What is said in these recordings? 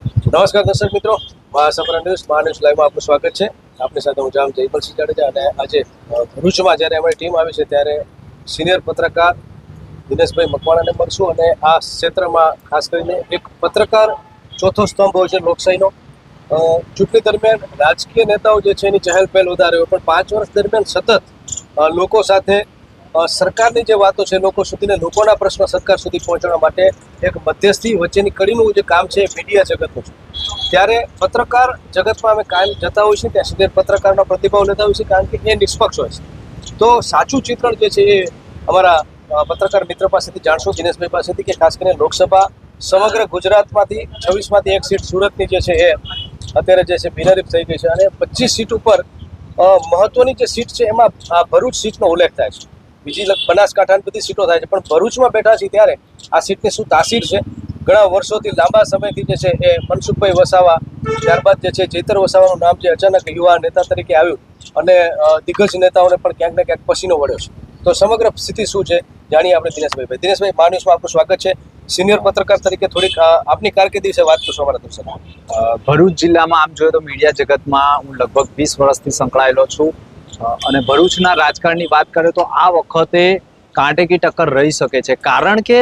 નમસ્કાર દર્શક મિત્રો, મહાસપરા ન્યૂઝ લાઈવમાં આપનું સ્વાગત છે. આપણી સાથે હું જામ જયપલસિંહ જાડેજા અને આજે ભરૂચમાં જ્યારે અમારી ટીમ આવી છે ત્યારે સિનિયર પત્રકાર દિનેશભાઈ મકવાણાને મળશું અને આ ક્ષેત્રમાં ખાસ કરીને એક પત્રકાર ચોથો સ્તંભ હોય છે લોકશાહીનો. ચૂંટણી દરમિયાન રાજકીય નેતાઓ જે છે એની ચહેલ પહેલ વધારે હોય, પણ 5 વર્ષ દરમિયાન સતત લોકો સાથે સરકારની જે વાતો છે લોકો સુધીને લોકોના પ્રશ્નો સરકાર સુધી પહોંચાડવા માટે એક મધ્યસ્થી વચ્ચેની કડીનું જે કામ છે એ મીડિયા જગતનું છે. ત્યારે પત્રકાર જગતમાં અમે કાયમ જતા હોઈએ છીએ, ત્યાં સુધી પત્રકારનો પ્રતિભાવ લેતા હોઈએ છીએ, કારણ કે એ નિષ્પક્ષ હોય છે. તો સાચું ચિત્રણ જે છે એ અમારા પત્રકાર મિત્ર પાસેથી જાણશું, દિનેશભાઈ પાસેથી, કે ખાસ કરીને લોકસભા સમગ્ર ગુજરાતમાંથી 26માંથી એક સીટ સુરતની જે છે એ અત્યારે જે છે બિનહરીફ થઈ ગઈ છે અને 25 સીટ ઉપર મહત્વની જે સીટ છે એમાં આ ભરૂચ સીટનો ઉલ્લેખ થાય છે. બીજી બનાસકાંઠાની બધી સીટો થાય છે, પણ ભરૂચમાં બેઠા છીએ ત્યારે આ સીટની શું તાસીર છે. ઘણા વર્ષોથી લાંબા સમયથી જે છે એ મનસુખભાઈ વસાવા, ત્યારબાદ જે છે ચૈતર વસાવાનું નામ જે અચાનક યુવા નેતા તરીકે આવ્યું અને દિગ્ગજ નેતાઓને પણ ક્યાંક ને ક્યાંક પસીનો વળ્યો છે. તો સમગ્ર સ્થિતિ શું છે જાણીએ આપણે દિનેશભાઈ. દિનેશભાઈ, મા ન્યૂઝમાં આપનું સ્વાગત છે. સિનિયર પત્રકાર તરીકે થોડીક આપની કારકિર્દી વિશે વાત કરશો અમારા દર્શકો. ભરૂચ જિલ્લામાં આમ જોઈએ તો મીડિયા જગતમાં હું લગભગ 20 વર્ષથી સંકળાયેલો છું અને ભરૂચના રાજકારણની વાત કરીએ તો આ વખતે કાંટેકી ટક્કર રહી શકે છે, કારણ કે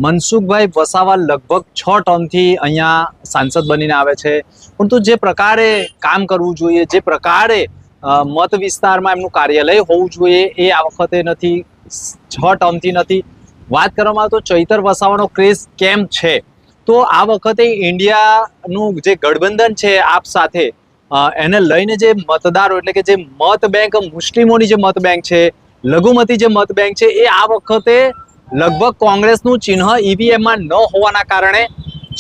મનસુખભાઈ વસાવા લગભગ 6 ટર્મથી અહીંયા સાંસદ બનીને આવે છે, પરંતુ જે પ્રકારે કામ કરવું જોઈએ, જે પ્રકારે મત વિસ્તારમાં એમનું કાર્યાલય હોવું જોઈએ એ આ વખતે નથી, 6 ટર્મથી નથી. વાત કરવામાં આવે તો ચૈતર વસાવાનો ક્રેઝ કેમ છે, તો આ વખતે ઇન્ડિયાનું જે ગઠબંધન છે આપ સાથે એને લઈને જે મતદારો એટલે કે જે મત બેંક, મુસ્લિમોની જે મત બેંક છે, લઘુમતી જે મત બેંક છે, એ આ વખતે લગભગ કોંગ્રેસનું ચિહ્ન ઈવીએમમાં ન હોવાના કારણે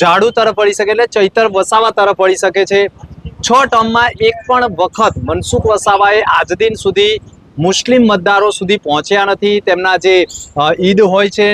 ઝાડુ તરફ વળી શકે, એટલે ચૈતર વસાવા તરફ વળી શકે છે. 6 ટર્મમાં એક પણ વખત મનસુખ વસાવાએ આજ દિન સુધી મુસ્લિમ મતદારો સુધી પહોંચ્યા નથી. તેમના જે ઈદ હોય છે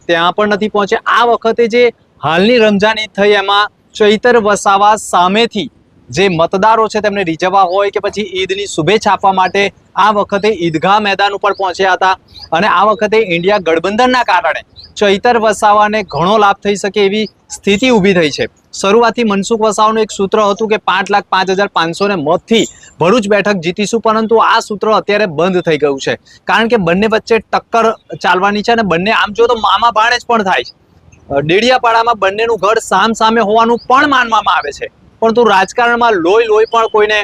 ત્યાં પણ નથી પહોંચ્યા. આ વખતે જે હાલની રમઝાન ઈદ થઈ એમાં ચૈતર વસાવા સામેથી જે મતદારો છે તેમને રીઝવવા હોય કે પછી ઈદની શુભેચ્છા આપવા માટે આ વખતે ઈદગાહ મેદાન ઉપર પહોંચ્યા હતા અને આ વખતે ઇન્ડિયા ગઠબંધનના કારણે ચૈતર વસાવાને ઘણો લાભ થઈ શકે એવી સ્થિતિ ઊભી થઈ છે. શરૂઆતથી મનસુખ વસાવાનું એક સૂત્ર હતું કે 5,05,500 મતથી ભરૂચ બેઠક જીતીશું, પરંતુ આ સૂત્ર અત્યારે બંધ થઈ ગયું છે, કારણ કે બંને વચ્ચે ટક્કર ચાલવાની છે અને બંને આમ જો તો મામા ભાણેજ પણ થાય છે. ડેડિયાપાડામાં બંનેનું ઘર સામ સામે હોવાનું પણ માનવામાં આવે છે, પરંતુ રાજકારણમાં લોહી પણ કોઈને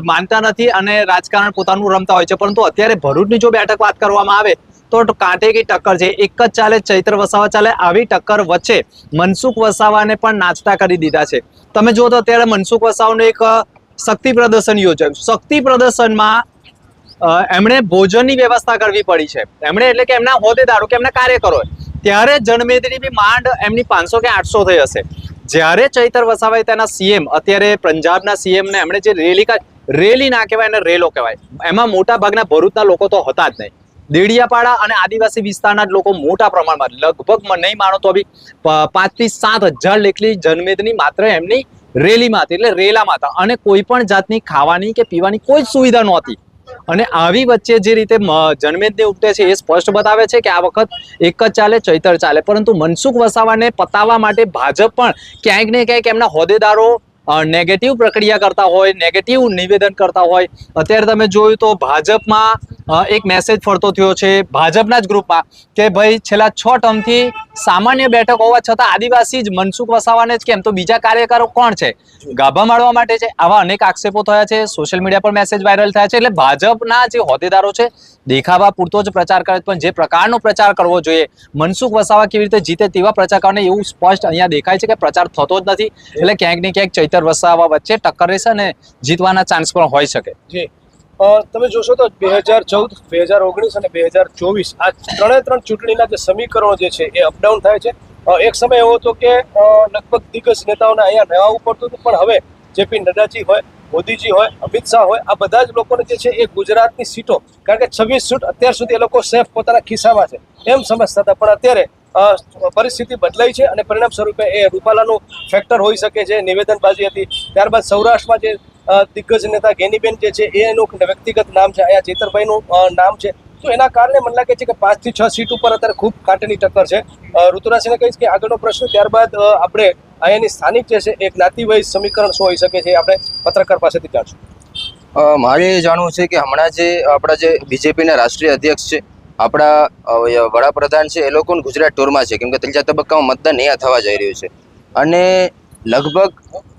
માનતા નથી અને રાજકારણ પોતાનું રમતા હોય છે. પરંતુ અત્યારે ભરૂચની જો બેઠક વાત કરવામાં આવે તો કાંટેકી ટક્કર છે, એક જ ચાલે, ચૈતર વસાવા ચાલે. આવી ટક્કર વચ્ચે મનસુખ વસાવાને પણ નાચતા કરી દીધા છે. તમે જુઓ તો અત્યારે મનસુખ વસાવાનું એક શક્તિ પ્રદર્શન યોજાયું. શક્તિ પ્રદર્શનમાં એમણે ભોજનની વ્યવસ્થા કરવી પડી છે. એમણે એટલે કે એમના હોદ્દેદારો કે એમના કાર્યકરો, ત્યારે જનમેદની બી માંડ એમની 500 કે 800 થઈ હશે. જ્યારે ચૈતર વસાવાએ તેના સીએમ, અત્યારે પંજાબના સીએમને એમણે જે રેલી ના કહેવાય એને રેલો કહેવાય, એમાં મોટા ભાગના ભરૂચના લોકો તો હતા જ નહીં. દેડિયાપાડા અને આદિવાસી વિસ્તારના જ લોકો મોટા પ્રમાણમાં, લગભગ નહીં માનો તો બી 5 થી 7 હજાર જેટલી જનમેદની માત્ર એમની રેલીમાં હતી, એટલે રેલામાં હતા, અને કોઈ પણ જાતની ખાવાની કે પીવાની કોઈ જ સુવિધા નહોતી. અને આવી વચ્ચે જે રીતે જનમેદની ઉઠે છે એ સ્પષ્ટ બતાવે છે કે આ વખત એક જ ચાલે, ચૈતર ચાલે. પરંતુ મનસુખ વસાવાને પતાવવા માટે ભાજપ પણ ક્યાંક ને ક્યાંક એમના હોદ્દેદારો નેગેટિવ પ્રક્રિયા કરતા હોય, નેગેટિવ નિવેદન કરતા હોય. અત્યારે તમે જોયું તો ભાજપમાં એક મેસેજ ફરતો થયો છે ભાજપના જ ગ્રુપમાં કે ભાઈ છેલ્લા 6 ટર્મથી સામાન્ય બેઠક હોવા છતાં આદિવાસી જ મનસુખ વસાવાને જ કેમ, તો બીજા કાર્યકરો કોણ છે, ગાભા મારવા માટે છે. આવા અનેક આક્ષેપો થયા છે, સોશિયલ મીડિયા પર મેસેજ વાયરલ થયા છે. એટલે ભાજપના જે હોદ્દેદારો છે દેખાવા પૂરતો જ પ્રચાર કરે, પણ જે પ્રકારનો પ્રચાર કરવો જોઈએ, મનસુખ વસાવા કેવી રીતે જીતે તેવા પ્રચાર કરને, એવું સ્પષ્ટ અહીંયા દેખાય છે કે પ્રચાર થતો જ નથી. એટલે ક્યાંક ને ક્યાંક ચૈતર વસાવા વચ્ચે ટક્કર રહેશે અને જીતવાના ચાન્સ પણ હોઈ શકે. જી, તમે જોશો તો 2014, 2019 અને 2024 આ 3 ચૂંટણીના જે સમીકરણો જે છે એ અપડાઉન થાય છે. એક સમય એવો હતો કે લગભગ દિગ્ગજ નેતાઓને અહીંયા રહેવું પડતું હતું, પણ હવે જેપી નડ્ડાજી હોય, મોદીજી હોય, અમિત શાહ હોય, આ બધા જ લોકોને જે છે એ ગુજરાતની સીટો, કારણ કે 26 સીટ અત્યાર સુધી એ લોકો સેફ પોતાના ખિસ્સામાં છે એમ સમજતા હતા, પણ અત્યારે પરિસ્થિતિ બદલાઈ છે અને પરિણામ સ્વરૂપે એ રૂપાલાનું ફેક્ટર હોઈ શકે છે. નિવેદનબાજી હતી, ત્યારબાદ સૌરાષ્ટ્રમાં જે દિગ્ગજ નેતા ગેનીબેન જે છે એનું વ્યક્તિગત નામ છે, અહીંયા ચેતરભાઈનું નામ છે. તો એના કારણે મને લાગે છે કે 5 થી 6 સીટ ઉપર અત્યારે ખૂબ કાંટેની ટક્કર છે. ઋતુરાજસિંહને કહીશ કે આગળનો પ્રશ્ન, ત્યારબાદ આપણે અહીંયાની સ્થાનિક જે છે એ જ્ઞાતિવાઇઝ સમીકરણ શું હોઈ શકે છે એ આપણે પત્રકાર પાસેથી જાણશું. મારે એ જાણવું છે કે હમણાં જે આપણા જે બીજેપીના રાષ્ટ્રીય અધ્યક્ષ છે, આપણા વડાપ્રધાન છે, એ લોકો ગુજરાત ટૂરમાં છે, કેમ કે ત્રીજા તબક્કામાં મતદાન અહીંયા થવા જઈ રહ્યું છે. અને લગભગ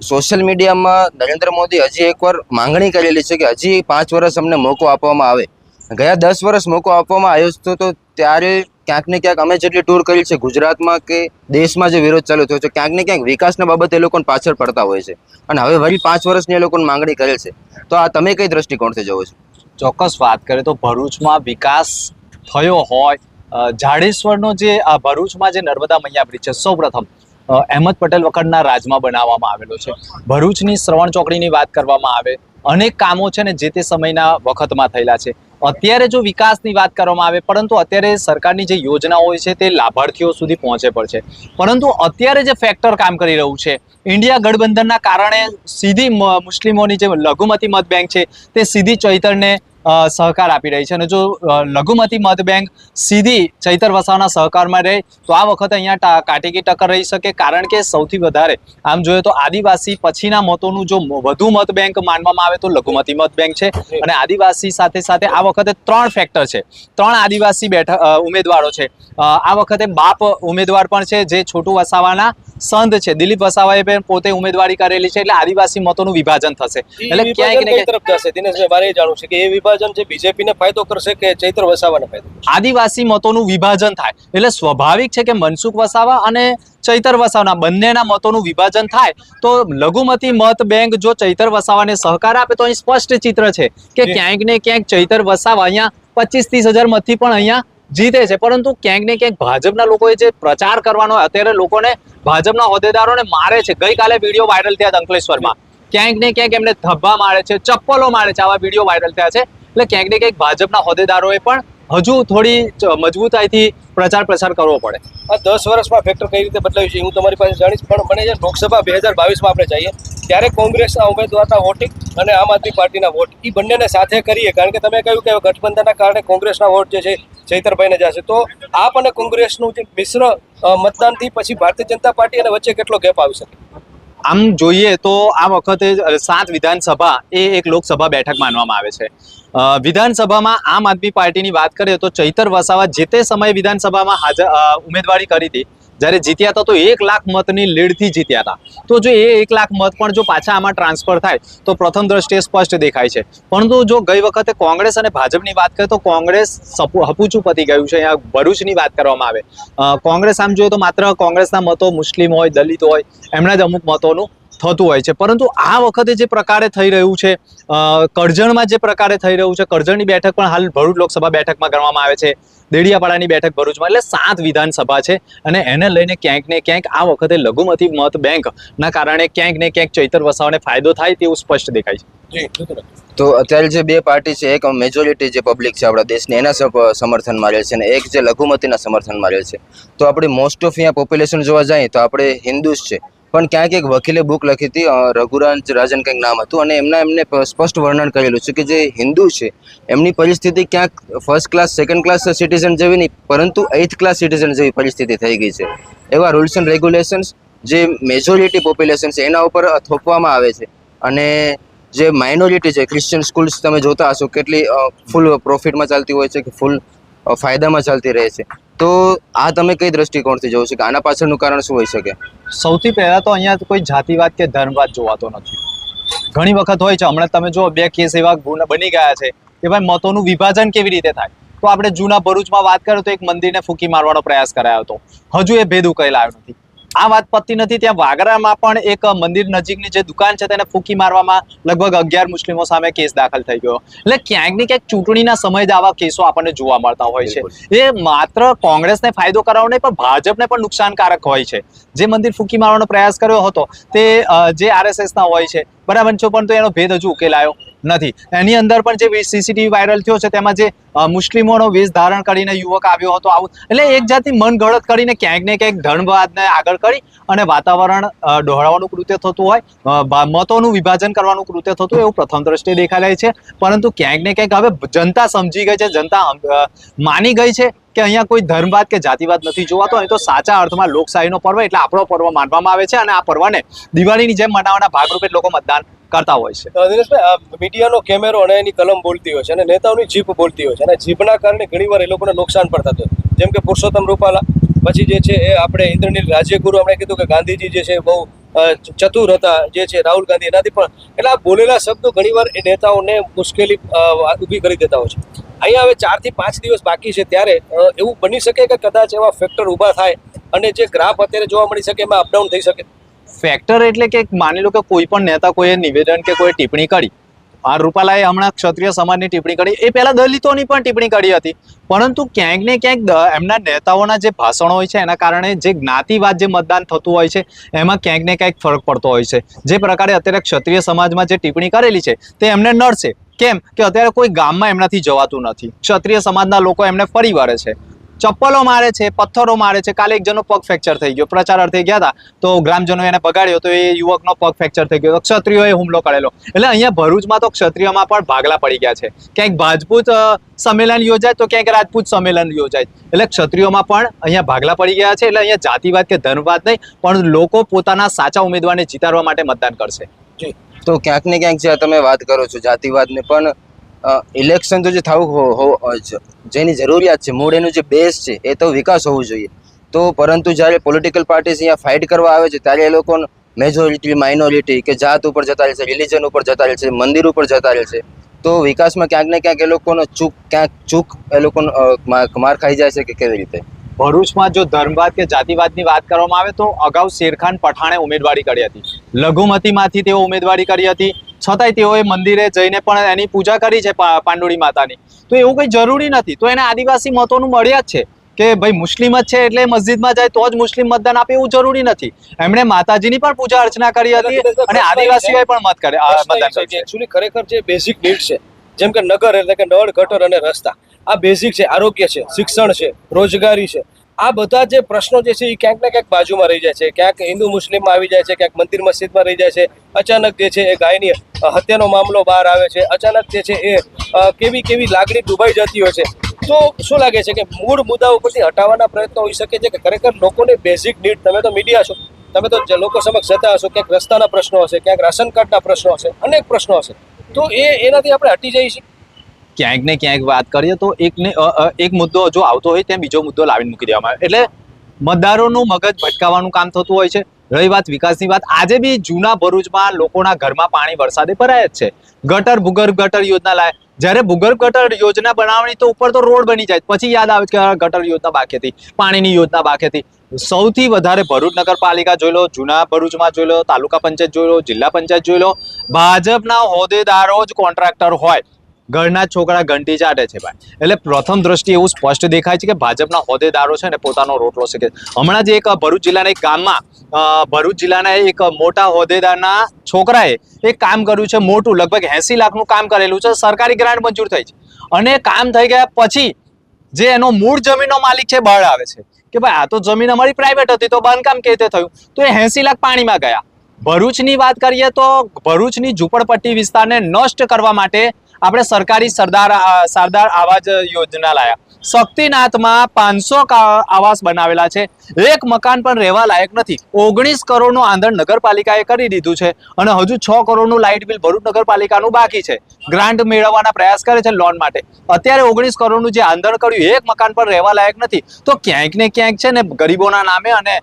સોશિયલ મીડિયામાં નરેન્દ્ર મોદી હજી એકવાર માંગણી કરેલી છે કે હજી 5 વર્ષ અમને મોકો આપવામાં આવે. ગયા 10 વર્ષ મોકો આપવામાં આવ્યો હતો, તો ત્યારે ક્યાંક ને ક્યાંક અમે જેટલી ટૂર કરી છે ગુજરાતમાં કે દેશમાં જે વિરોધ ચાલુ થયો છે, ક્યાંક ને ક્યાંક વિકાસના બાબતે એ લોકોને પાછળ પડતા હોય છે. અને હવે વળી 5 વર્ષની એ લોકોને માંગણી કરેલ છે. તો આ તમે કઈ દ્રષ્ટિકોણથી જોવો છો? ચોક્કસ વાત કરીએ તો ભરૂચમાં વિકાસ થયો હોય, જાડેશ્વરનો જે ભરૂચમાં જે નર્મદા મૈયા બ્રિજ છે, સૌપ્રથમ અહેમદ પટેલ વખતના રાજમાં બનાવવામાં આવેલો છે. ભરૂચની શ્રવણ ચોકડીની વાત કરવામાં આવે, અનેક કામો છે ને જે તે સમયના વખતમાં થયેલા છે. અત્યારે જો વિકાસની વાત કરવામાં આવે, પરંતુ અત્યારે સરકારની જે યોજનાઓ હોય છે તે લાભાર્થીઓ સુધી પહોંચે પણ છે. પરંતુ અત્યારે જે ફેક્ટર કામ કરી રહ્યું છે, ઇન્ડિયા ગઠબંધનના કારણે સીધી મુસ્લિમોની જે લઘુમતી મત બેંક છે તે સીધી ચૈતરને સહકાર આપી રહી છે. અને જો લઘુમતી મત બેંક સીધી ચૈતર વસાવાના સહકારમાં રહે તો આ વખતે અહીંયા કાટેકી ટક્કર રહી શકે. કારણ કે સૌથી વધારે આમ જોઈએ તો આદિવાસી પછીના મતોનું જો વધુ મત બેંક માનવામાં આવે તો લઘુમતી મત બેંક છે. અને આદિવાસી સાથે સાથે આ વખતે 3 ફેક્ટર છે, 3 આદિવાસી ઉમેદવારો છે. આ વખતે બાપ ઉમેદવાર પણ છે જે છોટુ વસાવાના સંત છે. દિલીપ વસાવાએ પણ પોતે ઉમેદવારી કરેલી છે. એટલે આદિવાસી મતોનું વિભાજન થશે. એટલે ક્યાંક ને તરફ જશે દિનેશભાઈ, મારે એ જાણવું છે કે એ વિભાજન જે બીજેપીને ફાયદો કરશે કે ચૈત્ર વસાવાને ફાયદો? આદિવાસી મતોનું વિભાજન થાય એટલે સ્વાભાવિક છે કે મનસુખ વસાવા અને ચૈતર વસાવાના બંનેના મતોનું વિભાજન થાય તો લઘુમતી મત બેંક જો ચૈતર વસાવાને સહકાર આપે તો અહીં સ્પષ્ટ ચિત્ર છે કે ક્યાંક ને ક્યાંક ચૈતર વસાવા અહીંયા 25-30 હજાર મતથી પણ અહીંયા જીતે છે. પરંતુ ક્યાંક ને ક્યાંક ભાજપના લોકોએ જે પ્રચાર કરવાનો અત્યારે લોકોને ભાજપના હોદ્દેદારોને મારે છે. ગઈકાલે વિડીયો વાયરલ થયા અંકલેશ્વરમાં, ક્યાંક ને ક્યાંક એમને ધબ્બા મારે છે, ચપ્પલો મારે છે, આવા વિડીયો વાયરલ થયા છે. એટલે ક્યાંક ને ક્યાંક ભાજપના હોદ્દેદારોએ પણ હજુ થોડી મજબૂતાઈથી પ્રચાર પ્રસાર કરવો પડે. આ 10 વર્ષમાં ફેક્ટર કઈ રીતે બદલાયું છે હું તમારી પાસે જાણીશ, પણ મને જે લોકસભા 2022માં આપણે જઈએ ત્યારે કોંગ્રેસના ઉમેદવારના વોટિંગ અને આમ આદમી પાર્ટીના વોટ એ બંનેને સાથે કરીએ, કારણ કે તમે કહ્યું કે ગઠબંધનના કારણે કોંગ્રેસના વોટ જે છે ચૈતરભાઈને જશે, તો આપ અને કોંગ્રેસનું જે મિશ્ર મતદાનથી પછી ભારતીય જનતા પાર્ટી અને વચ્ચે કેટલો ગેપ આવી શકે? આમ જોઈએ તો આ વખતે 7 વિધાનસભા એ એક લોકસભા બેઠક માનવામાં આવે છે. વિધાનસભામાં આમ આદમી પાર્ટીની વાત કરીએ તો ચૈતર વસાવા જે તે સમયે વિધાનસભામાં ઉમેદવારી કરી હતી, જ્યારે જીત્યા હતા તો 1 લાખ મતની લીડથી જીત્યા હતા. તો જો એ 1 લાખ મત પણ જો પાછા આમાં ટ્રાન્સફર થાય તો પ્રથમ દ્રષ્ટિએ સ્પષ્ટ દેખાય છે. પરંતુ જો ગઈ વખતે કોંગ્રેસ અને ભાજપની વાત કરીએ તો કોંગ્રેસ હપુચું પતી ગયું છે. અહીંયા ભરૂચની વાત કરવામાં આવે, કોંગ્રેસ આમ જોઈએ તો માત્ર કોંગ્રેસના મતો મુસ્લિમ હોય, દલિત હોય, એમના જ અમુક મતોનું થતું હોય છે. પરંતુ આ વખતે જે પ્રકારે થઈ રહ્યું છે, કરજણમાં જે પ્રકારે થઈ રહ્યું છે, કરજણની બેઠક પણ હાલ ભરૂચ લોકસભા બેઠકમાં ગણવામાં આવે છે, દેડિયાપાડાની બેઠક ભરૂચમાં, એટલે 7 વિધાનસભા છે. અને એને લઈને ક્યાંક ને ક્યાંક આ વખતે લઘુમતી મત બેંકના કારણે ક્યાંક ને ક્યાંક ચૈતર વસાવાને ફાયદો થાય તેવું સ્પષ્ટ દેખાય છે. તો અત્યારે જે 2 પાર્ટી છે, એક મેજોરિટી જે પબ્લિક છે આપણા દેશની એના સમર્થનમાં રહે છે અને એક જે લઘુમતીના સમર્થનમાં રહે છે. તો આપણી મોસ્ટ ઓફ અહીંયા પોપ્યુલેશન જોવા જઈએ તો આપણે હિન્દુસ છે, પણ ક્યાંક એક વકીલે બુક લખી હતી, રઘુરાજ રાજન કંઈક નામ હતું, અને એમને સ્પષ્ટ વર્ણન કરેલું છે કે જે હિન્દુ છે એમની પરિસ્થિતિ ક્યાંક first class, second class citizen જેવી નહીં, પરંતુ 8th ક્લાસ સિટીઝન જેવી પરિસ્થિતિ થઈ ગઈ છે. એવા રૂલ્સ એન્ડ રેગ્યુલેશન્સ જે મેજોરિટી પોપ્યુલેશન છે એના ઉપર થોપવામાં આવે છે. અને જે માઇનોરિટી છે, ક્રિશ્ચિયન સ્કૂલ્સ તમે જોતા હશો કેટલી ફૂલ પ્રોફિટમાં ચાલતી હોય છે કે ફૂલ ફાયદામાં ચાલતી રહે છે. તો આ તમે કઈ દ્રષ્ટિકોણથી જોવો છો કે આના પાછળનું કારણ શું હોઈ શકે? સૌથી પહેલા તો અહીંયા કોઈ જાતિવાદ કે ધર્મવાદ જોવાતો નથી. ઘણી વખત હોય છે, હમણાં તમે જો 2 કેસ એવા બની ગયા છે કે ભાઈ મતોનું વિભાજન કેવી રીતે થાય. તો આપણે જૂના ભરૂચમાં વાત કરીએ તો એક મંદિરને ફૂંકી મારવાનો પ્રયાસ કરાયો હતો, હજુ એ ભેદ ઉકેલાયો નથી. આ વાત પતી નથી. ત્યાં વાગરામાં પણ એક મંદિર નજીકની જે દુકાન છે તેને ફૂંકી મારવામાં લગભગ 11 મુસ્લિમો સામે કેસ દાખલ થઈ ગયો. એટલે ક્યાંક ને ક્યાંક ચૂંટણીના સમયે જ આવા કેસો આપણને જોવા મળતા હોય છે. એ માત્ર કોંગ્રેસને ફાયદો કરાવો નહીં પણ ભાજપને પણ નુકસાનકારક હોય છે. જે મંદિર ફૂંકી મારવાનો પ્રયાસ કર્યો હતો તે જે RSSના હોય છે, બરાબર છે, પણ તો એનો ભેદ હજુ ઉકેલાયો નથી. એની અંદર પણ જે CCTV વાયરલ થયો છે તેમાં જે મુસ્લિમોનો વેશ ધારણ કરીને યુવક આવ્યો હતો આવું, એટલે એક જાતની મનગળત કરીને ક્યાંક ને ક્યાંક ધર્મવાદને આગળ કરી અને વાતાવરણ ડહોળવાનું કૃત્ય થતું હોય, મતોનું વિભાજન કરવાનું કૃત્ય થતું હોય એવું પ્રથમ દ્રષ્ટિએ દેખાઈ રહ્યું છે. પરંતુ ક્યાંક ને ક્યાંક હવે જનતા સમજી ગઈ છે, જનતા માની ગઈ છે કે અહીંયા કોઈ ધર્મવાદ કે જાતિવાદ નથી જોવાતો. અહીં તો સાચા અર્થમાં લોકશાહીનો પર્વ એટલે આપણો પર્વ માનવામાં આવે છે અને આ પર્વને દિવાળીની જેમ મનાવવાના ભાગરૂપે લોકો મતદાન કરતા હોય છે. દિનેશભાઈ, મીડિયાનો કેમેરો અને એની કલમ બોલતી હોય છે અને નેતાઓની જીભ બોલતી હોય છે અને જીભના કારણે ઘણીવાર એ લોકોને નુકસાન પણ થતું હોય, જેમ કે પુરુષોત્તમ રૂપાલા, પછી જે છે એ આપણે ઇન્દ્રનીલ રાજ્યગુરુ, આપણે કીધું કે ગાંધીજી જે છે બહુ ચતુર હતા, જે છે રાહુલ ગાંધી, એનાથી પણ એટલે આ બોલેલા શબ્દો ઘણીવાર એ નેતાઓને મુશ્કેલી ઊભી કરી દેતા હોય છે. અહીંયા હવે 4 થી 5 દિવસ બાકી છે, ત્યારે એવું બની શકે કે કદાચ એવા ફેક્ટર ઊભા થાય અને જે ગ્રાફ અત્યારે જોવા મળી શકે એમાં અપડાઉન થઈ શકે. ફેક્ટર એટલે કે માની લો કે કોઈ પણ નેતા કોઈએ નિવેદન કે કોઈ ટિપ્પણી કરી, આ રૂપાલાએ હમણાં ક્ષત્રિય સમાજની ટિપ્પણી કરી, એ પહેલા દલિતોની પણ ટિપ્પણી કરી હતી, પરંતુ ક્યાંક ને ક્યાંક એમના નેતાઓના જે ભાષણો હોય છે એના કારણે જે જ્ઞાતિવાદ જે મતદાન થતું હોય છે એમાં ક્યાંક ને ક્યાંક ફરક પડતો હોય છે. જે પ્રકારે અત્યારે ક્ષત્રિય સમાજમાં જે ટિપ્પણી કરેલી છે તે એમને નડશે. કેમ કે અત્યારે કોઈ ગામમાં એમનાથી જવાતું નથી, ક્ષત્રિય સમાજના લોકો એમને ફરી વળે છે, ચપ્પલો મારે છે, પથ્થરો મારે છે. કાલે એક જણનો પગ ફ્રેક્ચર થઈ ગયો, પ્રચાર અર્થે ગયા હતા તો ગ્રામજનો એને બગાડ્યો તો એ યુવકનો પગ ફ્રેક્ચર થઈ ગયો, ક્ષત્રિયોએ હુમલો કરેલો. એટલે અહીંયા ભરૂચમાં તો ક્ષત્રિયોમાં પણ ભાગલા પડી ગયા છે. ક્યાંક ભાજપૂત સંમેલન યોજાય તો ક્યાંક રાજપૂત સંમેલન યોજાય, એટલે ક્ષત્રિયોમાં પણ અહીંયા ભાગલા પડી ગયા છે. એટલે અહીંયા જાતિવાદ કે ધર્મવાદ નહીં, પણ લોકો પોતાના સાચા ઉમેદવારને જીતાડવા માટે મતદાન કરશે. તો ક્યાંક ને ક્યાંક જે તમે વાત કરો છો જાતિવાદને, પણ ઇલેક્શન તો જે થવું જેની જરૂરિયાત છે, મૂળ એનું જે બેઝ છે એ તો વિકાસ હોવું જોઈએ. તો પરંતુ જ્યારે પોલિટિકલ પાર્ટીઝ અહીંયા ફાઇટ કરવા આવે છે ત્યારે એ લોકો મેજોરિટી માઇનોરિટી કે જાત ઉપર જતા રહે છે, રિલિજન ઉપર જતા રહે છે, મંદિર ઉપર જતા રહે છે. તો વિકાસમાં ક્યાંક ને ક્યાંક એ લોકોનો ચૂક એ લોકોનો માર ખાઈ જાય છે કે કેવી રીતે? ભરૂચમાં જો ધર્મવાદ કે જાતિવાદની વાત કરવામાં આવે તો અગાઉ શેરખાન પઠાણે ઉમેદવારી કરી હતી, લઘુમતીમાંથી તેઓ ઉમેદવારી કરી હતી, છતાંય તેઓએ મંદિરે જઈને પણ એની પૂજા કરી છે પાંડુળી માતાની. તો એવું કંઈ જરૂરી નથી. તો એને આદિવાસી મતોનું મળ્યા જ છે કે ભાઈ મુસ્લિમ જ છે એટલે મસ્જિદમાં જાય તો જ મુસ્લિમ મતદાન આપે એવું જરૂરી નથી. એમણે માતાજીની પણ પૂજા અર્ચના કરી હતી અને આદિવાસીઓએ પણ મતદાન કર્યું છે. એકચ્યુઅલી ખરેખર જે બેઝિક નીડ છે, જેમ કે નગર એટલે કે નળ, ગટર અને રસ્તા, આ બેઝિક છે. આરોગ્ય છે, શિક્ષણ છે, રોજગારી છે, આ બધા જે પ્રશ્નો જે છે એ ક્યાંક ને ક્યાંક બાજુમાં રહી જાય છે, ક્યાંક હિન્દુ મુસ્લિમમાં આવી જાય છે, ક્યાંક મંદિર મસ્જિદમાં રહી જાય છે. અચાનક જે છે એ ગાયની હત્યાનો મામલો બહાર આવે છે, અચાનક જે છે એ કેવી લાગણી ડૂબાઈ જતી હોય છે. તો શું લાગે છે કે મૂળ મુદ્દા ઉપરથી હટાવવાના પ્રયત્નો હોઈ શકે છે કે ખરેખર લોકોને બેઝિક નીડ, તમે તો મીડિયા છો, તમે તો લોકો સમક્ષ જતા હશો, ક્યાંક રસ્તાના પ્રશ્નો હશે, ક્યાંક રાશન કાર્ડના પ્રશ્નો હશે, અનેક પ્રશ્નો હશે, તો એનાથી આપણે હટી જઈએ છીએ. ક્યાંક ને ક્યાંક વાત કરીએ તો એક મુદ્દો જો આવતો હોય ત્યાં બીજો મુદ્દો લાવીને મૂકી દેવામાં આવે, એટલે મતદારોનું મગજ ભટકાવવાનું કામ થતું હોય છે. રહી વાત વિકાસની વાત, આજે બી જૂના ભરૂચમાં લોકોના ઘરમાં પાણી વરસાદે ભરાય જ છે. ગટર, ભૂગર્ભ ગટર યોજના લાય, જ્યારે ભૂગર્ભ ગટર યોજના બનાવવાની તો ઉપર તો રોડ બની જાય, પછી યાદ આવે કે ગટર યોજના બાકી હતી, પાણીની યોજના બાકી હતી. સૌથી વધારે ભરૂચ નગરપાલિકા જોઈ લો, જૂના ભરૂચમાં જોઈ લો, તાલુકા પંચાયત જોઈ લો, જિલ્લા પંચાયત જોઈ લો, ભાજપના હોદ્દેદારો જ કોન્ટ્રાક્ટર હોય. ઘરના છોકરા ઘંટી ચાટે છે ભાઈ. એટલે પ્રથમ દ્રષ્ટિએ એવું સ્પષ્ટ દેખાય છે કે ભાજપના હોદ્દેદારો છે ને પોતાનો રોટલો શેકે. હમણાં જ એક ભરૂચ જિલ્લાના એક ગામમાં ભરૂચ જિલ્લાના એક મોટા હોદ્દેદારના છોકરાએ એક કામ કર્યું છે મોટું, લગભગ 80 લાખનું કામ કરેલું છે, સરકારી ગ્રાન્ટ મંજૂર થઈ છે. અને કામ થઈ ગયા પછી જે એનો મૂળ જમીનનો માલિક છે બહાર આવે છે કે ભાઈ આ તો જમીન અમારી પ્રાઇવેટ હતી તો બાંધકામ કેવી રીતે થયું? તો એ 80 લાખ પાણીમાં ગયા. ભરૂચની વાત કરીએ તો ભરૂચની ઝૂંપડપટ્ટી વિસ્તારને નષ્ટ કરવા માટે આપણે સરકારી સરદાર આવાસ યોજના લાયા. શક્તિનાથમાં 500 આવાસ બનાવેલા છે, એક મકાન પણ રહેવા લાયક નથી. 19 કરોડનું આંધણ નગરપાલિકાએ કરી દીધું છે અને હજુ 6 કરોડનું લાઇટ બિલ ભરૂચ નગરપાલિકાનું બાકી છે. ગ્રાન્ટ મેળવવાના પ્રયાસ કરે છે લોન માટે. અત્યારે 19 કરોડનું જે આંધણ કર્યું, એક મકાન પણ રહેવા લાયક નથી. તો ક્યાંક ને ક્યાંક છે ને ગરીબોના નામે અને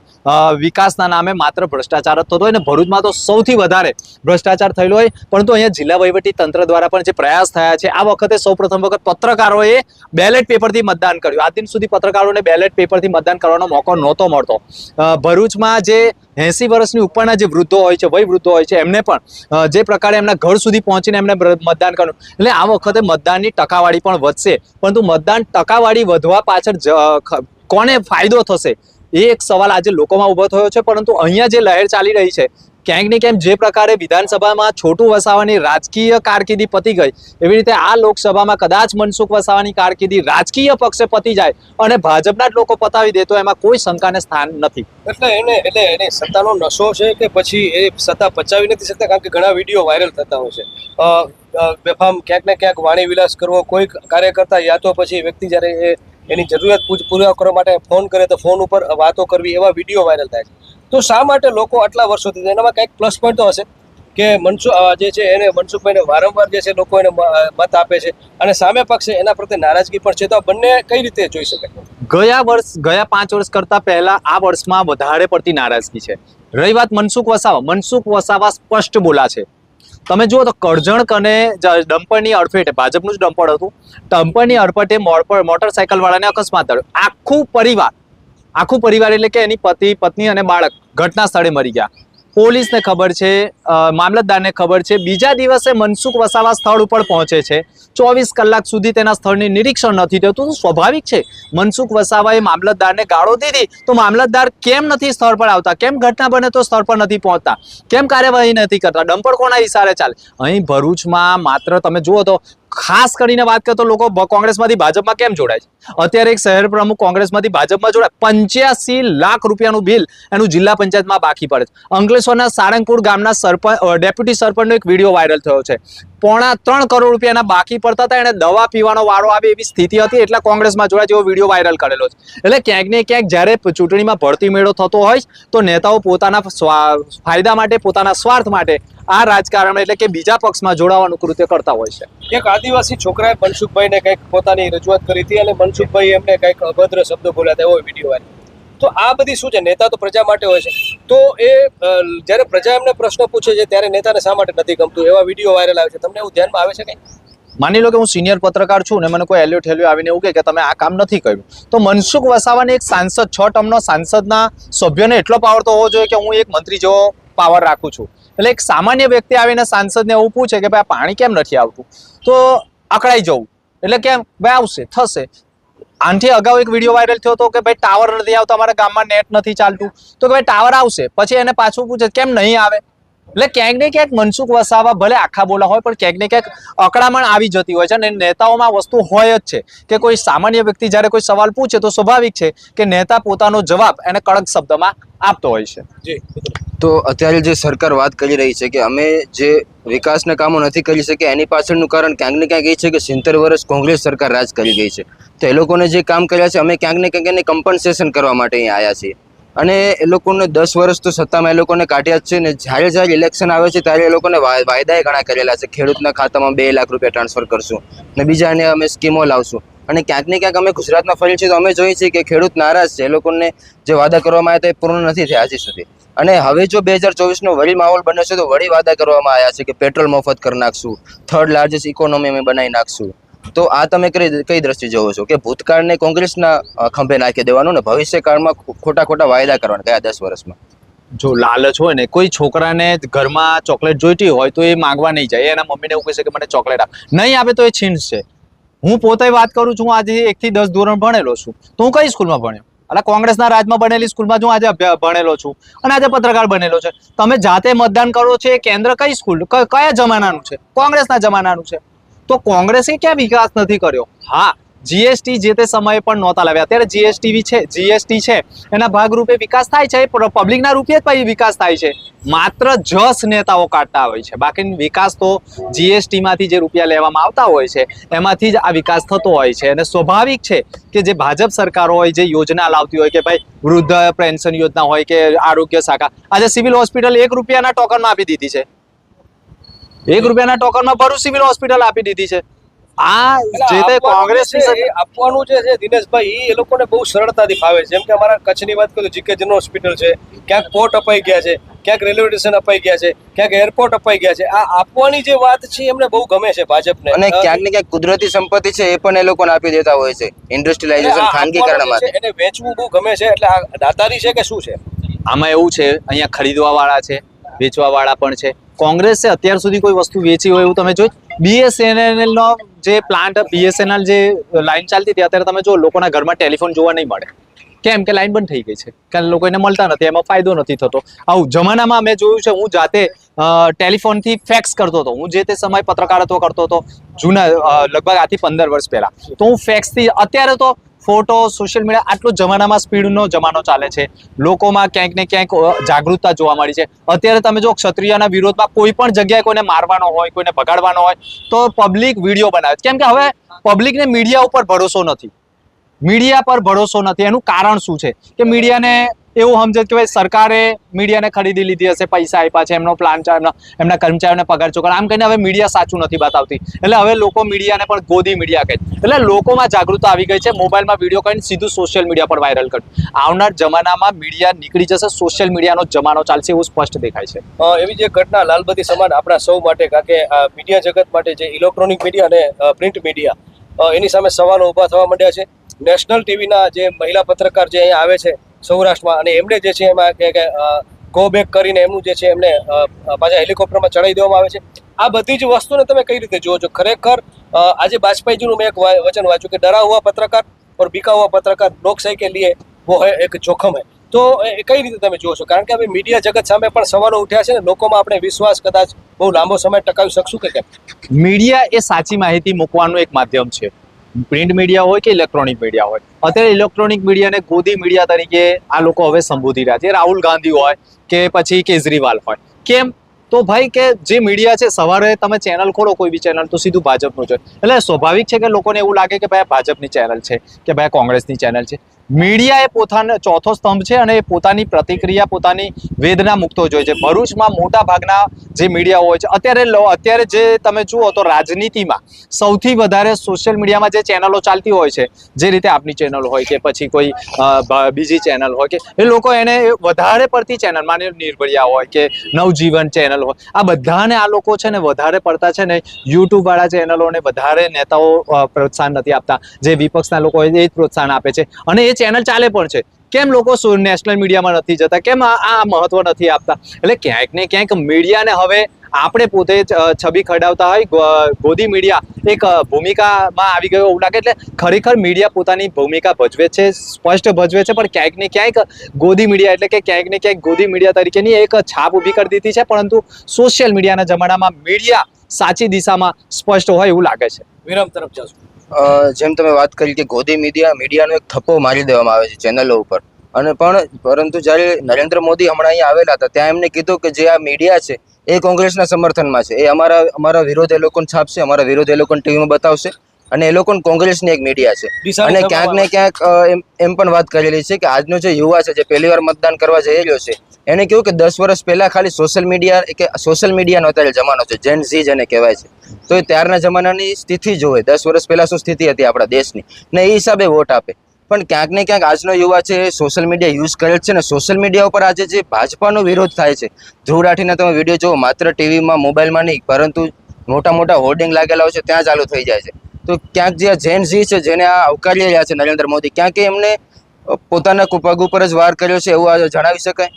વિકાસના નામે માત્ર ભ્રષ્ટાચાર જ થતો હોય ને ભરૂચમાં તો સૌથી વધારે ભ્રષ્ટાચાર થયેલો હોય. પરંતુ અહીંયા જિલ્લા વહીવટી તંત્ર દ્વારા પણ જે પ્રયાસ થયા છે, આ વખતે સૌપ્રથમ વખત પત્રકારોએ બેલેટ પેપરથી મતદાન કર્યું. આજ દિન સુધી પત્રકારોને બેલેટ પેપરથી મતદાન કરવાનો મોકો નહોતો મળતો. ભરૂચમાં જે 80 વર્ષની ઉપરના જે વૃદ્ધો હોય છે, વય વૃદ્ધો હોય છે, એમને પણ જે પ્રકારે એમના ઘર સુધી પહોંચીને એમને મતદાન કર્યું. એટલે આ વખતે મતદાનની ટકાવારી પણ વધશે. પરંતુ મતદાન ટકાવારી વધવા પાછળ કોને ફાયદો થશે એ એક સવાલ આજે લોકોમાં ઊભો થયો છે. પરંતુ અહીંયા જે લહેર ચાલી રહી છે ક્યાંક ને ક્યાંક જે પ્રકારે વિધાનસભામાં છોટુ વસાવાની રાજકીય કારકિર્દી પતી ગઈ એવી રીતે આ લોકસભામાં કદાચ મનસુખ વસાવાની કારકિર્દી રાજકીય પક્ષે પતી જાય અને ભાજપના જ લોકો પતાવી દે તો એમાં કોઈ શંકાને સ્થાન નથી. એટલે એને સત્તાનો નશો છે કે પછી એ સત્તા પચાવી નથી શકતા? કારણ કે ઘણા વિડીયો વાયરલ થતા હોય છે બેફામ ક્યાંક ને ક્યાંક વાણી વિલાસ કરવો, કોઈ કાર્યકર્તા યા તો પછી વ્યક્તિ જ્યારે એની જરૂરિયાત પૂરા કરવા માટે ફોન કરે તો ફોન ઉપર વાતો કરવી, એવા વિડીયો વાયરલ થાય છે. તો શા માટે લોકો આટલા વર્ષોથી, એનામાં કંઈક પ્લસ પોઈન્ટ તો હશે કે જે છે એને મનસુખભાઈને વારંવાર જે છે લોકો એને મત આપે છે અને સામે પક્ષે એના પ્રત્યે નારાજગી પણ છે, તો આ બંને કઈ રીતે જોઈ શકાય? ગયા 5 વર્ષ કરતા પહેલા આ વર્ષમાં વધારે પડતી નારાજગી છે. રહી વાત મનસુખ વસાવા સ્પષ્ટ બોલા છે. તમે જુઓ તો કરજણ અને ડમ્પરની અડફેટે, ભાજપનું જ ડમ્પર હતું, ડમ્પરની અડફેટે મોટરસાયકલ વાળાને અકસ્માત થયો. આખું પરિવાર એટલે કે એની પતિ, પત્ની અને બાળક ઘટના સ્થળે મરી ગયા. પોલીસને ખબર છે, મામલતદારને ખબર છે. બીજા દિવસે મનસુખ વસાવા સ્થળ ઉપર પહોંચે છે. 24 કલાક સુધી તેના સ્થળની નિરીક્ષણ નથી થતું. તો સ્વાભાવિક છે, મનસુખ વસાવાએ મામલતદારને ગાળો દીધી તો મામલતદાર કેમ નથી સ્થળ પર આવતા, કેમ ઘટના બને તો સ્થળ પર નથી પહોંચતા, કેમ કાર્યવાહી નથી કરતા, ડમ્પર કોના ઇશારે ચાલે? અહીં ભરૂચમાં માત્ર તમે જુઓ તો ખાસ કરીને વાત કરીએ તો લોકો કોંગ્રેસમાંથી ભાજપમાં કેમ જોડાય છે? અત્યારે એક શહેર પ્રમુખ કોંગ્રેસમાંથી ભાજપમાં જોડાય, 85 લાખ રૂપિયાનું બિલ એનું જિલ્લા પંચાયતમાં બાકી પડે છે. અંકલેશ્વરના સારંગપુર ગામના ડેપ્યુટી સરપંચનો એક વિડીયો વાયરલ થયો છે. 3.25 કરોડ રૂપિયાના બાકી પડતા હતા, એને દવા પીવાનો વારો આવે એવી સ્થિતિ હતી, એટલે કોંગ્રેસમાં જોડાય જેવો વિડીયો વાયરલ કરેલો છે. એટલે ક્યાંક ને ક્યાંક જ્યારે ચૂંટણીમાં ભરતી મેળો થતો હોય તો નેતાઓ પોતાના ફાયદા માટે, પોતાના સ્વાર્થ માટે આ રાજકારણ એટલે કે બીજા પક્ષમાં જોડાવાનું કૃત્ય કરતા હોય છે. એક આદિવાસી છોકરાએ મનસુખભાઈને કંઈક પોતાની રજૂઆત કરી હતી અને મનસુખભાઈ એમને કંઈક અભદ્ર શબ્દો બોલ્યા હતા, એવો વિડીયો વાયરલ. તો આ બધી શું છે? નેતા તો પ્રજા માટે હોય છે, તો એ જ્યારે પ્રજા એમને પ્રશ્ન પૂછે છે ત્યારે નેતાને શા માટે નથી ગમતું, એવા વિડીયો વાયરલ આવે છે. તમને એવું ધ્યાનમાં આવે છે કંઈ? માની લો કે હું સિનિયર પત્રકાર છું ને મને કોઈ ઠેલ્યો આવીને એવું કહે કે તમે આ કામ નથી કર્યું, તો મનસુખ વસાવાને એક સાંસદ, 6 ટર્મનો સાંસદના સભ્યને એટલો પાવર તો હોવો જોઈએ કે હું એક મંત્રી જેવો પાવર રાખું છું. એટલે એક સામાન્ય વ્યક્તિ આવીને સાંસદને એવું પૂછે કે ભાઈ આ પાણી કેમ નથી આવતું, તો અકળાઈ જવું. એટલે કેમ ભાઈ આવશે, થશે. આનાથી અગાઉ એક વિડીયો વાયરલ થયો હતો કે ભાઈ ટાવર નથી આવતો, અમારા ગામમાં નેટ નથી ચાલતું, તો કે ભાઈ ટાવર આવશે. પછી એને પાછું પૂછે કેમ નહીં આવે. એટલે ક્યાંક ને ક્યાંક મનસુખ વસાવા ભલે આખા બોલા હોય પણ ક્યાંક ને ક્યાંક અકળામણ આવી જતી હોય છે. અને નેતાઓમાં વસ્તુ હોય જ છે કે કોઈ સામાન્ય વ્યક્તિ જ્યારે કોઈ સવાલ પૂછે તો સ્વાભાવિક છે કે નેતા પોતાનો જવાબ એને કડક શબ્દમાં આપતો હોય છે. જી, તો અત્યારે જે સરકાર વાત કરી રહી છે કે અમે જે વિકાસના કામો નથી કરી શક્યા, એની પાછળનું કારણ ક્યાંક ને ક્યાંક એ છે કે 70 વર્ષ કોંગ્રેસ સરકાર રાજ કરી ગઈ છે. તો એ લોકોને જે કામ કર્યા છે અમે ક્યાંક ને ક્યાંક એને કમ્પન્સેશન કરવા માટે અહીં આવ્યા છીએ. અને એ લોકોને 10 વર્ષ તો સત્તામાં એ લોકોને કાઢ્યા જ છે ને જ્યારે ઇલેક્શન આવે છે ત્યારે એ લોકોને વાયદાએ ઘણા કરેલા છે. ખેડૂતના ખાતામાં 2 લાખ રૂપિયા ટ્રાન્સફર કરશું ને બીજાને અમે સ્કીમો લાવશું. અને ક્યાંક ને ક્યાંક અમે ગુજરાતમાં ફરી છીએ તો અમે જોઈએ છીએ કે ખેડૂત નારાજ છે. એ લોકોને જે વાદા કરવામાં આવ્યા હતા એ પૂર્ણ નથી થયા હજી સુધી. અને હવે જો 2024નો વળી માહોલ બને છે તો વળી વાદા કરવામાં આવ્યા છે કે પેટ્રોલ મફત કરી નાખશું, 3rd લાર્જેસ્ટ ઇકોનોમી અમે બનાવી નાખશું. તો આ તમે કઈ દ્રષ્ટિ જોવો છો કે ભૂતકાળને કોંગ્રેસના ખંભે નાખી દેવાનું ને ભવિષ્યકાળમાં ખોટા વાયદા કરવાના ગયા 10 વર્ષમાં? જો લાલચ હોય ને, કોઈ છોકરાને ઘરમાં ચોકલેટ જોઈતી હોય તો એ માંગવા નહીં જાય, એના મમ્મીને એવું કહેશે કે મને ચોકલેટ આપ, નહીં આપે તો એ છીનશે. હું પોતે વાત કરું છું, આજે 1 થી 10 ધોરણ ભણેલો છું, તો હું કઈ સ્કૂલમાં ભણ્યો? એટલે કોંગ્રેસના રાજમાં બનેલી સ્કૂલમાં હું આજે ભણેલો છું અને આજે પત્રકાર બનેલો છે. તમે જાતે મતદાન કરો છો, એ કેન્દ્ર કઈ સ્કૂલ, કયા જમાનાનું છે? કોંગ્રેસના જમાનાનું છે. તો કોંગ્રેસે ક્યાં વિકાસ નથી કર્યો? હા, જીએસટી જે તે સમયે પણ નહોતા લાવ્યા. અત્યારે જીએસટી છે એના ભાગરૂપે વિકાસ થાય છે, પબ્લિકના રૂપિયે જ વિકાસ થાય છે. માત્ર જસ નેતાઓ કાઢતા હોય છે, બાકી વિકાસ તો જીએસટીમાંથી જે રૂપિયા લેવામાં આવતા હોય છે એમાંથી જ આ વિકાસ થતો હોય છે. અને સ્વાભાવિક છે કે જે ભાજપ સરકાર હોય, જે યોજના લાવતી હોય કે ભાઈ વૃદ્ધ પેન્શન યોજના હોય કે આરોગ્ય શાખા, આજે સિવિલ હોસ્પિટલ 1 રૂપિયાના ટોકનમાં આપી દીધી છે. 1 રૂપિયાના ટોકનમાં ભરૂચ સિવિલ હોસ્પિટલ આપી દીધી છે. આ જે તે કોંગ્રેસ આપવાનું જે છે દિનેશભાઈ, એ લોકોને બહુ સરળતાથી ફાવે છે. જેમ કે અમારા કચ્છની વાત કરીએ તો જીકે જનરલ હોસ્પિટલ છે, ક્યાંક પોર્ટ અપાઈ ગયા છે, ક્યાંક રેલવે સ્ટેશન અપાઈ ગયા છે, ક્યાંક એરપોર્ટ અપાઈ ગયા છે. આ આપવાની જે વાત છે એમને બહુ ગમે છે ભાજપને. અને ક્યાંક ને ક્યાંક કુદરતી સંપત્તિ છે એ પણ એ લોકોને આપી દેતા હોય છે ઇન્ડસ્ટ્રીયલાઇઝેશન, ખાનગીકરણ માટે. એને વેચવું બહુ ગમે છે. એટલે આ દાતારી છે કે શું છે? આમાં એવું છે, અહીંયા ખરીદવા વાળા છે, વેચવા વાળા પણ છે. કોંગ્રેસે અત્યાર સુધી કોઈ વસ્તુ વેચી હોય એવું તમે જોયું? BSNL નો જે પ્લાન્ટ, BSNL જે લાઈન ચાલતી હતી, અત્યારે તમે જો લોકોના ઘરમાં ટેલિફોન જોવા નહીં મળે. કેમ કે લાઈન બંધ થઈ ગઈ છે, કારણ લોકો એને મળતા નથી, એમાં ફાયદો નથી થતો. આવું જમાનામાં મેં જોયું છે, હું જાતે ટેલિફોનથી ફેક્સ કરતો હતો. હું જે તે સમય પત્રકારત્વ કરતો હતો જૂના લગભગ આથી 15 વર્ષ પહેલા, તો હું ફેક્સથી, અત્યારે તો ફોટો સોશિયલ મીડિયા આટલો જમાનામાં સ્પીડનો જમાનો ચાલે છે, લોકોમાં ક્યાંક ને ક્યાંક જાગૃતતા જોવા મળી છે. અત્યારે તમે જો ક્ષત્રિયના વિરોધમાં કોઈ પણ જગ્યાએ કોઈને મારવાનો હોય, કોઈને ભગાડવાનો હોય તો પબ્લિક વિડીયો બનાવે છે. કેમ કે હવે પબ્લિકને મીડિયા ઉપર ભરોસો નથી, મીડિયા પર ભરોસો નથી. એનું કારણ શું છે કે મીડિયાને એવું સમજે કે ભાઈ સરકારે મીડિયાને ખરીદી લીધી હશે, પૈસા આપ્યા છે, એમનો પ્લાન છે, એમના કર્મચારીઓને પગાર ચૂકવવાનો, આમ કહીને હવે મીડિયા સાચું નથી બતાવતી. એટલે હવે લોકો મીડિયાને પણ ગોદી મીડિયા કહે છે. એટલે લોકોમાં જાગૃતતા આવી ગઈ છે, મોબાઈલમાં વિડીયો કરીને સીધું સોશિયલ મીડિયા પર વાયરલ કર્યું. આવનાર જમાનામાં મીડિયા નીકળી જશે, સોશિયલ મીડિયાનો જમાનો ચાલશે એવું સ્પષ્ટ દેખાય છે. એવી જે ઘટના લાલબત્તી સમાન આપણા સૌ માટે, કારણ કે આ મીડિયા જગત માટે જે ઇલેક્ટ્રોનિક મીડિયા અને પ્રિન્ટ મીડિયા, એની સામે સવાલો ઊભા થવા માંડ્યા છે. નેશનલ ટીવીના જે મહિલા પત્રકાર જે અહીંયા આવે છે સૌરાષ્ટ્રમાં, અને એમને જે છે એમાં કે ગો બેક કરીને એમનું જે છે એમને પાછા હેલિકોપ્ટરમાં ચડાવી દેવામાં આવે છે. આ બધી જ વસ્તુને તમે કઈ રીતે જુઓ છો? ખરેખર આજે વાજપેયીજીનું મેં એક વચન વાંચ્યું કે ડરા હુઆ પત્રકાર और बिका हुआ पत्रकार લોકશાહી કે लिए वो है एक जोखम है. તો એ કઈ રીતે તમે જુઓ છો? કારણ કે હવે મીડિયા જગત સામે પણ સવાલો ઉઠ્યા છે ને, લોકોમાં આપણે વિશ્વાસ કદાચ બહુ લાંબો સમય ટકાવી શકશું કે કેમ? મીડિયા એ સાચી માહિતી મૂકવાનું એક માધ્યમ છે. પ્રિન્ટ મીડિયા હોય કે ઇલેક્ટ્રોનિક મીડિયા હોય, અત્યારે ઇલેક્ટ્રોનિક મીડિયાને ગોદી મીડિયા તરીકે આ લોકો હવે સંબોધી રહ્યા છે. રાહુલ ગાંધી હોય કે પછી કેજરીવાલ હોય. કેમ? તો ભાઈ કે જે મીડિયા છે, સવારે તમે ચેનલ ખોલો કોઈ બી ચેનલ તો સીધું ભાજપનું છે. એટલે સ્વાભાવિક છે કે લોકોને એવું લાગે કે ભાઈ ભાજપની ચેનલ છે કે ભાઈ કોંગ્રેસની ચેનલ છે. મીડિયા એ પોતાનો ચોથો સ્તંભ છે અને એ પોતાની પ્રતિક્રિયા, પોતાની વેદના મૂકતો જ હોય છે. ભરૂચમાં મોટા ભાગના જે મીડિયા હોય છે, અત્યારે જે તમે જુઓ તો રાજનીતિમાં સૌથી વધારે સોશિયલ મીડિયામાં જે ચેનલો ચાલતી હોય છે, જે રીતે આપની ચેનલ હોય કે પછી કોઈ બીજી ચેનલ હોય, કે એ લોકો એને વધારે પડતી ચેનલ, માની નિર્ભયા હોય કે નવજીવન ચેનલ હોય, આ બધાને આ લોકો છે ને વધારે પડતા છે ને યુટ્યુબ વાળા ચેનલોને વધારે નેતાઓ પ્રોત્સાહન નથી આપતા. જે વિપક્ષના લોકો હોય એ જ પ્રોત્સાહન આપે છે અને એ ચેનલ ચાલે પણ છે. કેમ લોકો નેશનલ મીડિયામાં નથી જતા? કેમ આ મહત્વ નથી આપતા? એટલે ક્યાંક ને ક્યાંક મીડિયાને હવે આપણે પોતે છબી ખડાવતા હોય, ગોદી મીડિયા એક ભૂમિકામાં આવી ગયો એવું લાગે. એટલે ખરેખર મીડિયા પોતાની ભૂમિકા ભજવે છે, સ્પષ્ટ ભજવે છે, પણ ક્યાંક ને ક્યાંક ગોદી મીડિયા એટલે કે ક્યાંક ને ક્યાંક ગોદી મીડિયા તરીકેની એક છાપ ઊભી કરી દીધી છે. પરંતુ સોશિયલ મીડિયાના જમાનામાં મીડિયા સાચી દિશામાં સ્પષ્ટ હોય એવું લાગે છે. વિરામ તરફ જશું. જેમ તમે વાત કરી કે ગોદી મીડિયાનો એક થપ્પો મારી દેવામાં આવે છે ચેનલો ઉપર, અને પરંતુ જ્યારે નરેન્દ્ર મોદી હમણાં અહીંયા આવેલા હતા ત્યાં એમને કીધું કે જે આ મીડિયા છે એ કોંગ્રેસના સમર્થનમાં છે, એ અમારા વિરોધ એ લોકોને છાપશે, અમારા વિરોધ એ લોકોને ટીવીમાં બતાવશે, અને એ લોકો કોંગ્રેસની એક મીડિયા છે. અને ક્યાંક ને ક્યાંક એમ પણ વાત કરેલી છે કે આજનો જે યુવા છે જે પહેલી વાર મતદાન કરવા જઈ રહ્યો છે, એને કહ્યું કે 10 વર્ષ પહેલા ખાલી સોશિયલ મીડિયાનો અત્યારે જમાનો છે, જેન ઝી જેને કહેવાય છે. તો એ ત્યારના જમાનાની સ્થિતિ જોવે, 10 વર્ષ પહેલા શું સ્થિતિ હતી આપણા દેશની, ને એ હિસાબે વોટ આપે. પણ ક્યાંક ને ક્યાંક આજનો યુવા છે એ સોશિયલ મીડિયા યુઝ કરે છે, ને સોશિયલ મીડિયા ઉપર આજે જે ભાજપાનો વિરોધ થાય છે, ધ્રુવ રાઠીના તમે વિડીયો જુઓ, માત્ર ટીવીમાં મોબાઈલમાં નહીં પરંતુ મોટા મોટા હોર્ડિંગ લાગેલા હોય છે ત્યાં ચાલુ થઈ જાય છે. તો ક્યાંક જે જેન ઝી છે જેને આ આવકારી રહ્યા છે નરેન્દ્ર મોદી, ક્યાંક એમને પોતાના પગ ઉપર જ વાર કર્યો છે એવું જણાવી શકાય?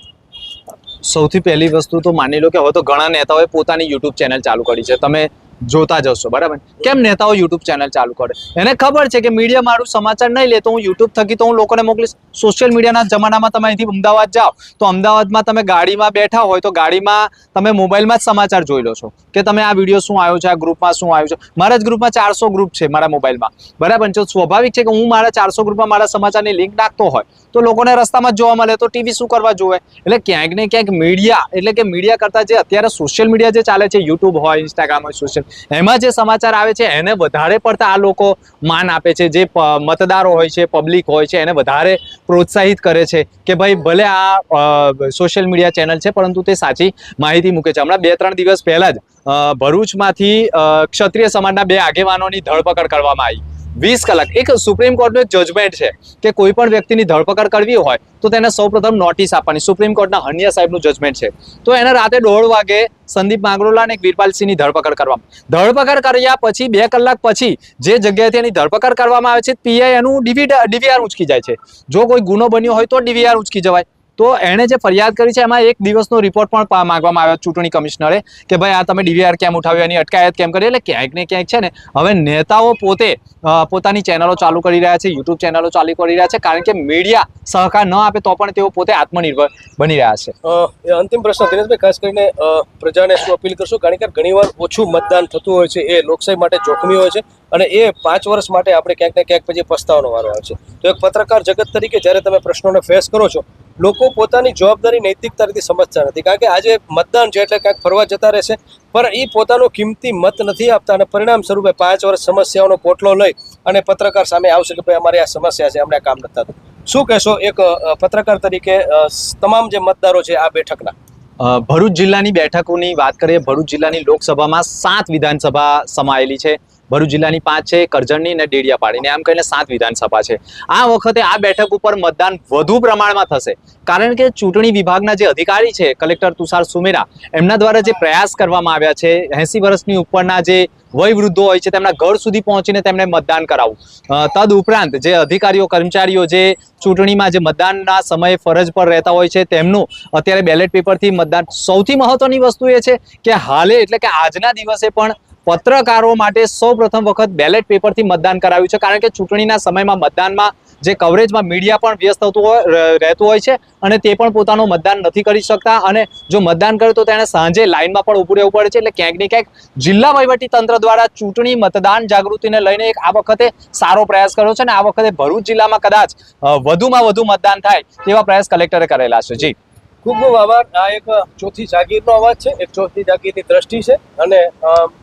સૌથી પહેલી વસ્તુ તો માની લો કે હવે તો ઘણા નેતાઓએ પોતાની યુટ્યુબ ચેનલ ચાલુ કરી છે. તમે જોતા જશો, બરાબર? કેમ નેતાઓ યુટ્યુબ ચેનલ ચાલુ કરે? એને ખબર છે કે મીડિયા મારું સમાચાર નહીં લે તો હું યુટ્યુબ થકી તો હું લોકોને મોકલીશ. સોશિયલ મીડિયાના જમાનામાં તમે અહીંથી અમદાવાદ જાઓ તો અમદાવાદમાં તમે ગાડીમાં બેઠા હોય તો ગાડીમાં તમે મોબાઈલમાં જ સમાચાર જોઈ લો છો કે તમે આ વિડીયો શું આવ્યો છે, આ ગ્રુપમાં શું આવ્યું છે. મારા જ ગ્રુપમાં 400 ગ્રુપ છે મારા મોબાઈલમાં, બરાબર? તો સ્વાભાવિક છે કે હું મારા 400 ગ્રુપમાં મારા સમાચારની લિંક નાખતો હોય તો લોકોને રસ્તામાં જોવા મળે તો ટીવી શું કરવા જોવે? એટલે ક્યાંક ને ક્યાંક મીડિયા એટલે કે મીડિયા કરતાં જે અત્યારે સોશિયલ મીડિયા જે ચાલે છે, યુટ્યુબ હોય, ઇન્સ્ટાગ્રામ હોય, સોશિયલ, એમાં જે સમાચાર આવે છે એને વધારે પડતા આ લોકો માન આપે છે. જે મતદારો હોય છે, પબ્લિક હોય છે, એને વધારે પ્રોત્સાહિત કરે છે કે ભાઈ ભલે આ સોશિયલ મીડિયા ચેનલ છે પરંતુ તે સાચી માહિતી મૂકે છે. હમણાં 2-3 દિવસ પહેલા જ ભરૂચમાંથી ક્ષત્રિય સમાજના 2 આગેવાનોની ધરપકડ કરવામાં આવી. 20 કલાક. એક સુપ્રીમ કોર્ટનું એક જજમેન્ટ છે કે કોઈ પણ વ્યક્તિની ધરપકડ કરવી હોય તો તેને સૌપ્રથમ નોટિસ આપવાની. સુપ્રીમ કોર્ટના હનિયા સાહેબનું જજમેન્ટ છે. તો એને રાતે 1:30 વાગે સંદીપ માંગરોલા અને વીરપાલસિંહની ધરપકડ કરવામાં. ધરપકડ કર્યા પછી 2 કલાક પછી જે જગ્યાએથી એની ધરપકડ કરવામાં આવે છે, પીઆઈ એનું ડીવીઆર ઉંચકી જાય છે. જો કોઈ ગુનો બન્યો હોય તો ડીવીઆર ઉંચકી જવાય. તો એણે જે ફરિયાદ કરી છે એમાં 1 દિવસનો રિપોર્ટ પણ માંગવામાં આવ્યો ચૂંટણી કમિશનરે કે ભાઈ આ તમે ડીવીઆર કેમ ઉઠાવ્યો, એની અટકાયત કેમ કરી. એટલે ક્યાંક ને ક્યાંક છે ને હવે નેતાઓ પોતે પોતાની ચેનલો ચાલુ કરી રહ્યા છે, યુટ્યુબ ચેનલો ચાલુ કરી રહ્યા છે, કારણ કે મીડિયા સહકાર ન આપે તો પણ તેઓ પોતે આત્મનિર્ભર બની રહ્યા છે. એ અંતિમ પ્રશ્ન દિનેશભાઈ, ખાસ કરીને પ્રજાને શું અપીલ કરશો? કારણ કે ઘણીવાર ઓછું મતદાન થતું હોય છે, એ લોકશાહી માટે જોખમી હોય છે અને એ 5 વર્ષ માટે આપણે ક્યાંક ને ક્યાંક પછી પસ્તાવાનો વારો આવે છે. તો એક પત્રકાર જગત તરીકે જ્યારે તમે પ્રશ્નોને ફેસ કરો છો, લોકો પોતાની જવાબદારી નૈતિકતા રીતે સમજતા નથી. કારણ કે આજે મતદાન છે એટલે ક્યાંક ફરવા જતા રહેશે, પણ એ પોતાનો કિંમતી મત નથી આપતા અને પરિણામ સ્વરૂપે 5 વર્ષ સમસ્યાઓનો પોટલો લઈ અને પત્રકાર સામે આવશે કે ભાઈ અમારી આ સમસ્યા છે, અમને આ કામ નથી થતું. શું કહેશો એક પત્રકાર તરીકે તમામ જે મતદારો છે આ બેઠકના? ભરૂચ જિલ્લાની બેઠકોની વાત કરીએ, ભરૂચ જિલ્લાની લોકસભામાં 7 વિધાનસભા સમાયેલી છે. ભરૂચ જિલ્લાની 5 છે, કરજણની અને ડેડિયાપાડીની, આમ કહીને 7 વિધાનસભા છે. આ વખતે આ બેઠક ઉપર મતદાન વધુ પ્રમાણમાં થશે, કારણ કે ચૂંટણી વિભાગના જે અધિકારી છે કલેક્ટર તુષાર સુમેરા, એમના દ્વારા જે પ્રયાસ કરવામાં આવ્યા છે 80 વર્ષની ઉપરના જે વયવૃદ્ધો હોય છે તેમના ઘર સુધી પહોંચીને તેમને મતદાન કરાવવું. તદ ઉપરાંત જે અધિકારીઓ કર્મચારીઓ જે ચૂંટણીમાં જે મતદાનના સમયે ફરજ પર રહેતા હોય છે તેમનું અત્યારે બેલેટ પેપરથી મતદાન. સૌથી મહત્વની વસ્તુ એ છે કે હાલે એટલે કે આજના દિવસે પણ પત્રકારો માટે સૌપ્રથમ વખત બેલેટ પેપરથી મતદાન કરાવ્યું છે, કારણ કે ચૂંટણીના સમયમાં મતદાનમાં જે કવરેજમાં મીડિયા પણ વ્યસ્ત રહેતું હોય છે અને તે પણ પોતાનું મતદાન નથી કરી શકતા, અને જો મતદાન કરે તો તેને સાંજે લાઇનમાં પણ ઊભું રહેવું પડે છે. એટલે ક્યાંક ને ક્યાંક જિલ્લા વહીવટી તંત્ર દ્વારા ચૂંટણી મતદાન જાગૃતિને લઈને એક આ વખતે સારો પ્રયાસ કર્યો છે અને આ વખતે ભરૂચ જિલ્લામાં કદાચ વધુમાં વધુ મતદાન થાય તેવા પ્રયાસ કલેક્ટરે કરેલા છે. જી, ખૂબ ખૂબ આભાર. આ એક ચોથી જાગીરનો અવાજ છે, એક ચોથી જાગીરની દ્રષ્ટિ છે, અને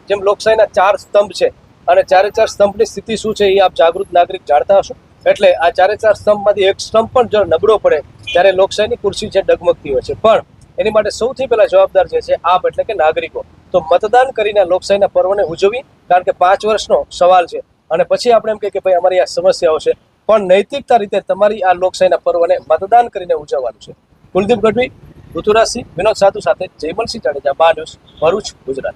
જેમ લોકશાહીના 4 સ્તંભ છે અને 4 સ્તંભની સ્થિતિ શું છે એ આપ જાગૃત નાગરિક જાણતા હશો. એટલે આ 4 સ્તંભમાંથી એક સ્તંભ પણ જો નબળો પડે ત્યારે લોકશાહીની ખુરશી છે ડગમગતી હોય છે. પણ એની માટે સૌથી પહેલા જવાબદાર જે છે આપ એટલે કે નાગરિકો. તો મતદાન કરીને લોકશાહીના પર્વને ઉજવી, કારણ કે 5 વર્ષનો સવાલ છે અને પછી આપણે એમ કહીએ કે ભાઈ અમારી આ સમસ્યાઓ છે, પણ નૈતિકતા રીતે તમારી આ લોકશાહીના પર્વને મતદાન કરીને ઉજવવાનું છે. કુલદીપ ગઢવી, ઋતુરાજ સિંહ, વિનોદ સાધુ સાથે જયમલસિંહ જાડેજા, મા ન્યૂઝ, ભરૂચ, ગુજરાત.